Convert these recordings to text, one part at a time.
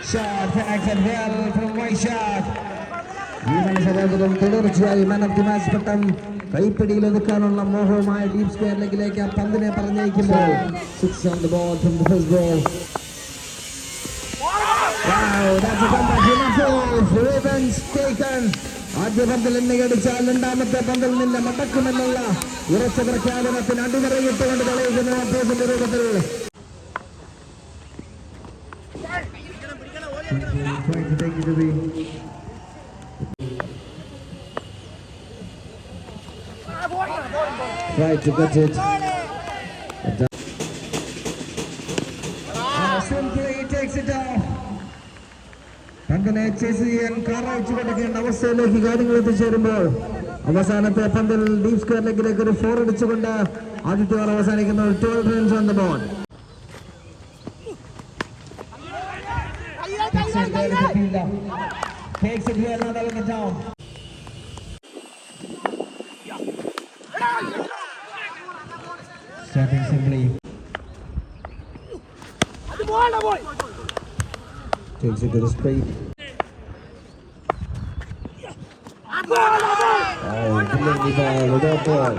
Shot connected well from Vaishak. ഈ മത്സരത്തിലും തുടർച്ചയായി മാൻ ഓഫ് ദി മാച്ച് പട്ടം കൈപ്പിടിയിൽ ഒതുക്കാനുള്ള മോഹവുമായ ഡീപ് സ്ക്വയർ ലെഗിലേക്ക് ആ പന്തിനെ പറഞ്ഞേക്കുമ്പോൾ 6 on the ball from the first ball. Wow, that's a comeback. Revenge taken. ആദ്യ പന്തിൽ എന്നെ അടിച്ചാൽ രണ്ടാമത്തെ പന്തിൽ നിന്ന് മടക്കുമെന്നുള്ള ഉറച്ച പ്രഖ്യാപനത്തിന് അടിവരയിട്ടുകൊണ്ട് കളിക്കുന്ന അഭ്യാസത്തിന്റെ രൂപത്തിൽ trying to take it away. Try to get it. Simply takes it off. പന്തിനെ ചേസ് ചെയ്യാൻ കാറയച്ചു കൊടുക്കേണ്ട അവസ്ഥയിലേക്ക് കാര്യങ്ങൾ എത്തിച്ചേരുമ്പോൾ അവസാനത്തെ പന്തിൽ ഡീപ് സ്ക്വയർ ലെഗിലേക്ക് ഒരു 4 അടിച്ചുകൊണ്ട് ആദ്യത്തെ ഓവർ അവസാനിക്കുന്ന 12 runs on the board. Takes it well, now it down. Starting simply. Takes it to the straight. Oh, killing the ball without ball.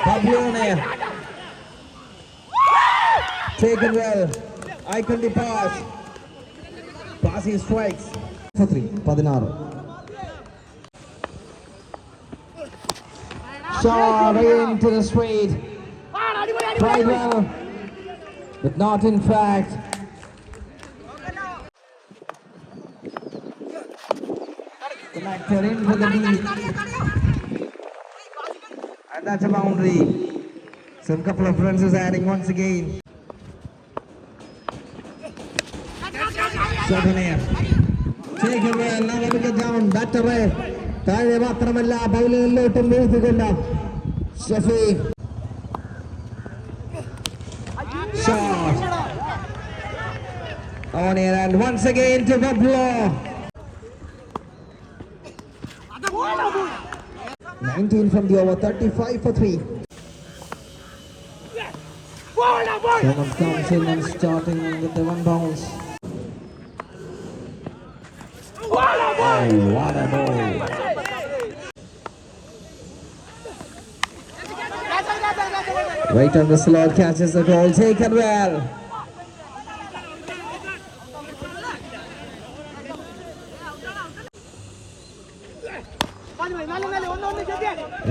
Pablione. Taken well. Icon the pass. Passing strikes. For 3. 16. Shot into the straight. Tried well, but not in fact. Connected into the deep. And that's a boundary. Some couple of runs is adding once again. Take it well, now let me get down, batter away. താഴെ മാത്രമല്ല ബൗളിലോട്ടും വീഴ്ത്തുകൊണ്ട Shafeeq. Shot on it and once again to Bablo. 19 from the over, 35 for 3. Someone comes in and starting with the 1 bounce. Oh, what a ball. Right on the slot, catches the ball, taken well.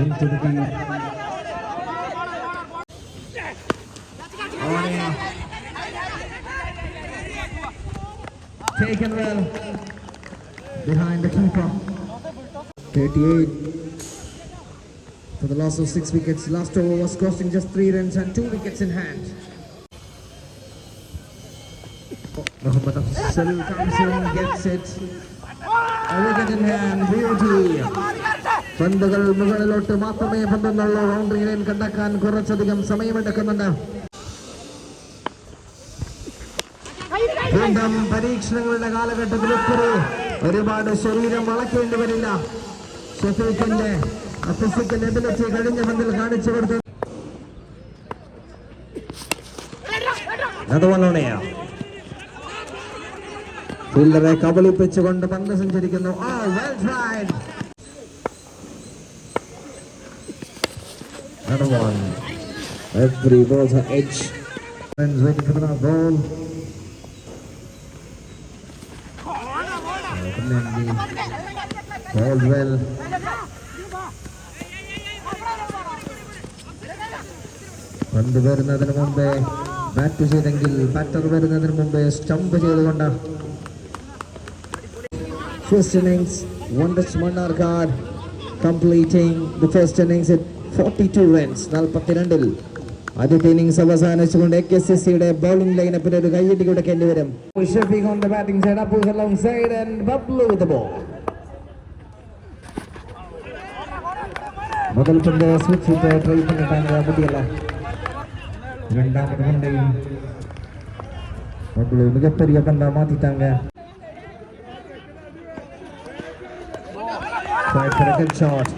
Into the deep. Oh, yeah. Taken well. Behind the keeper. 38 for the loss of 6 wickets. Last over was costing just 3 runs and 2 wickets in hand. Mohammad Afzal comes in, gets it. A wicket in hand, beauty. പന്തുകൾ മുകളിലോട്ട് മാത്രമേ പന്തെന്നുള്ള boundary line കടക്കാൻ കുറച്ചധികം സമയമെടുക്കുന്നുണ്ട്. വീണ്ടും പരീക്ഷണങ്ങളുടെ കാലഘട്ടത്തിൽ ഒരുപാട് ശരീരം വളയ്ക്കേണ്ടി വരില്ല. ഷഫീഖിന്റെ ഫിസിക്കൽ എബിലിറ്റി കഴിഞ്ഞ പന്തിൽ കാണിച്ചു കൊടുത്തു. ഫീൽഡറെ കബളിപ്പിച്ചുകൊണ്ട് പന്ത് സഞ്ചരിക്കുന്നു. Every ball's an edge. Waiting for the ball. Caldwell. പന്ത് വരുന്നതിന് മുമ്പേ ബാറ്റ് ചെയ്തെങ്കിൽ ബാറ്റർ വരുന്നതിന് മുമ്പേ സ്റ്റംപ് ചെയ്തുകൊണ്ട് first innings wonder card completing the first innings at 42 runs. 42 ആദ്യത്തെ ഇന്നിംഗ്സ് അവസാനിച്ചുകൊണ്ട് KCCയുടെ ബൗളിംഗ് ലൈനപ്പിന് ഒരു കൈയടി കൊടുക്കേണ്ടി വരും. Shafiq on the batting side, Apus alongside and Bablu with the ball. முதல் பந்து ஸ்விட்ச் ட்ரை பண்ணிட்டாங்க முடியல. இரண்டாவது பந்தையும் Bablu மிகப்பெரிய பந்தா மாத்திட்டாங்க. Tried for a good shot.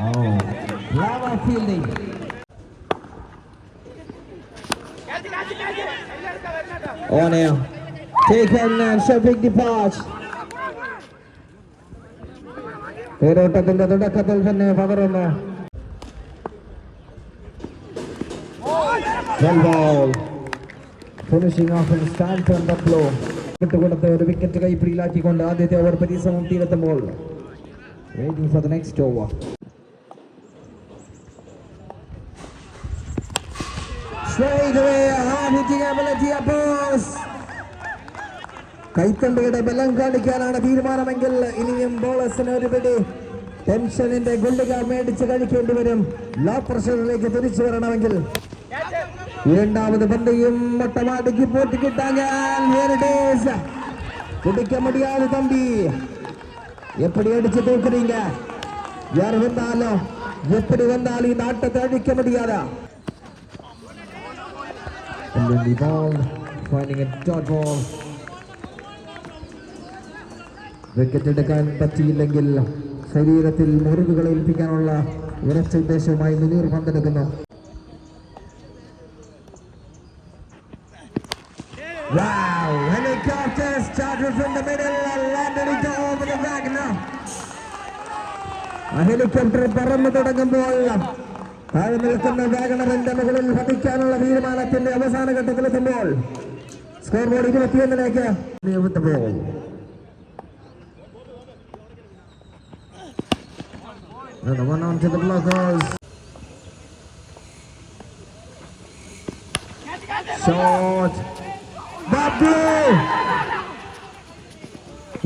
Oh, Lava fielding. On air. Taken and Shafiq Depart. പേരോട്ടത്തിന്റെ തുടക്കത്തിൽ തന്നെ പകരുന്നു. Finishing off stand on the flow. വിട്ടുകൊടുത്ത് ഒരു വിക്കറ്റ് കൈപ്പിടിയിലാക്കിക്കൊണ്ട് ആദ്യത്തെ ഓവർ പരിശ്രമം തീരെത്തുമ്പോൾ waiting for the next over. Straight away, hard hitting ability of balls. കൈത്തണ്ടയുടെ ബലം കാണിക്കാനാണ് തീരുമാനമെങ്കിൽ ഇനിയും ബോളേഴ്സിന് ഒരു പിടി ടെൻഷനിന്റെ ഗുളിക മേടിച്ച് കഴിക്കേണ്ടി വരും. ലോ പ്രഷറിലേക്ക് തിരിച്ചു വരണമെങ്കിൽ இரண்டாவது பந்தையும் மொட்டமாடிக்கு போட்டுக்கிட்டாங்க. பிடிக்க முடியாது தம்பி, எப்படி அடிச்சு தூக்குறீங்க? யார் வந்தாலும் எப்படி வந்தாலும் இந்த ஆட்டத்தை அழிக்க முடியாதா? വിക്കറ്റ് എടുക്കാൻ പറ്റിയില്ലെങ്കിൽ ശരീരത്തിൽ മുറിവുകൾ ഏൽപ്പിക്കാനുള്ള ഉറച്ച ഉദ്ദേശവുമായി Muneer പന്തെടുക്കുന്നു. Wow! Helicopter started from the middle and landed it over the Wagner. ആ ഹെലികോപ്റ്റർ പറന്നു തുടങ്ങുമ്പോൾ താഴെ നിൽക്കുന്ന വാഗണറിന്റെ മുകളിൽ പതിക്കാനുള്ള തീരുമാനത്തിന്റെ അവസാന ഘട്ടത്തിലെത്തുമ്പോൾ സ്കോർ ബോർഡ് 21-ലേക്ക് ball. Another one on to the blockers. Shot. Babu!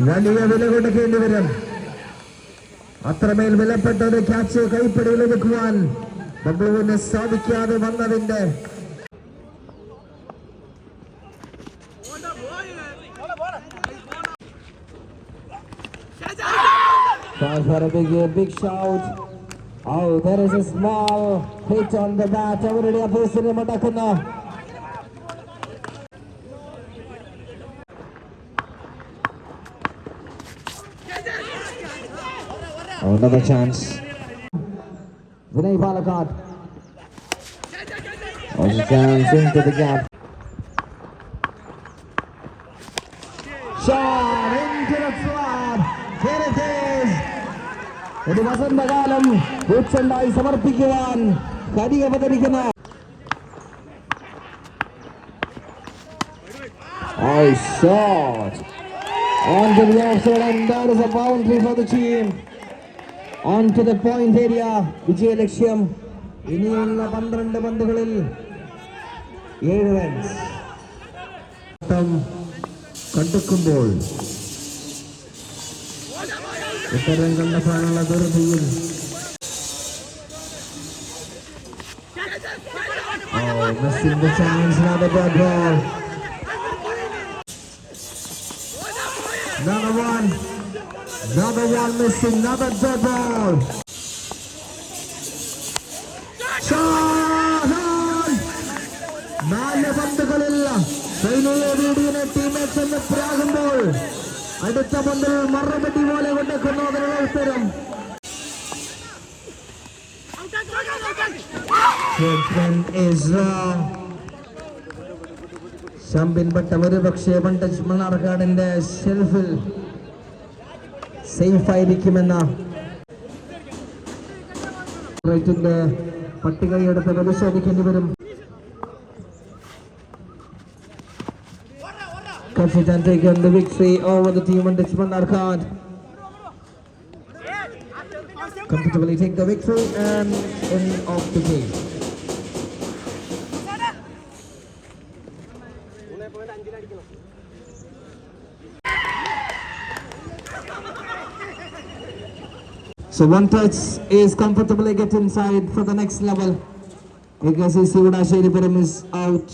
വലിയ വില കൊടുക്കേണ്ടി വരും. അത്രമേൽ വിലപ്പെട്ട ഒരു ക്യാച്ച് കൈപ്പിടിയിൽ ഒതുക്കുവാൻ ബബ്ലുവിന് സാധിക്കാതെ വന്നതിന്റെ for a big shout. Oh, there is a small hit on the bat. Already opposite him attackuna. Another chance. Vinay Palakkad. Also chance into the gap. Shot into the flood. Here it is. ഒരു വസന്തകാലം പൂച്ചെണ്ടായി സമർപ്പിക്കുവാൻ കരി അവതരിക്കുന്ന shot onto the offside and that is a boundary for the team. Onto the point area. വിജയ ലക്ഷ്യം. ഇനിയുള്ള 12 പന്തുകളിൽ 7 runs കണ്ടെത്തുമ്പോൾ ഉത്തരം കണ്ടെത്താനുള്ള ദുർബിയിൽ missing the chance. Another bad ball. Another one missing. Another dead ball. Shot! 4 പന്തുകളിൽ സൈനികരുടെ ടീമേറ്റ്സ് എന്ന് പ്രാകുമ്പോൾ അടുത്ത പന്തിൽ മറുപടി പോലെ കൊണ്ടുവെക്കുന്നു അതിനുള്ള ഉത്തരം. ശമ്പിൻപെട്ട ഒരു പക്ഷേ വണ്ടേജ് മണ്ണാർക്കാടിന്റെ ഷെൽഫിൽ സേഫ് ആയിരിക്കുമെന്ന റേറ്റിന്റെ പട്ടികയെടുത്ത് പരിശോധിക്കേണ്ടി വരും. Confident taken the victory over the team and Mannarkad. Comfortably take the victory and end of the game. So one touch is comfortably get inside for the next level. AKCC Udashiripuram is out.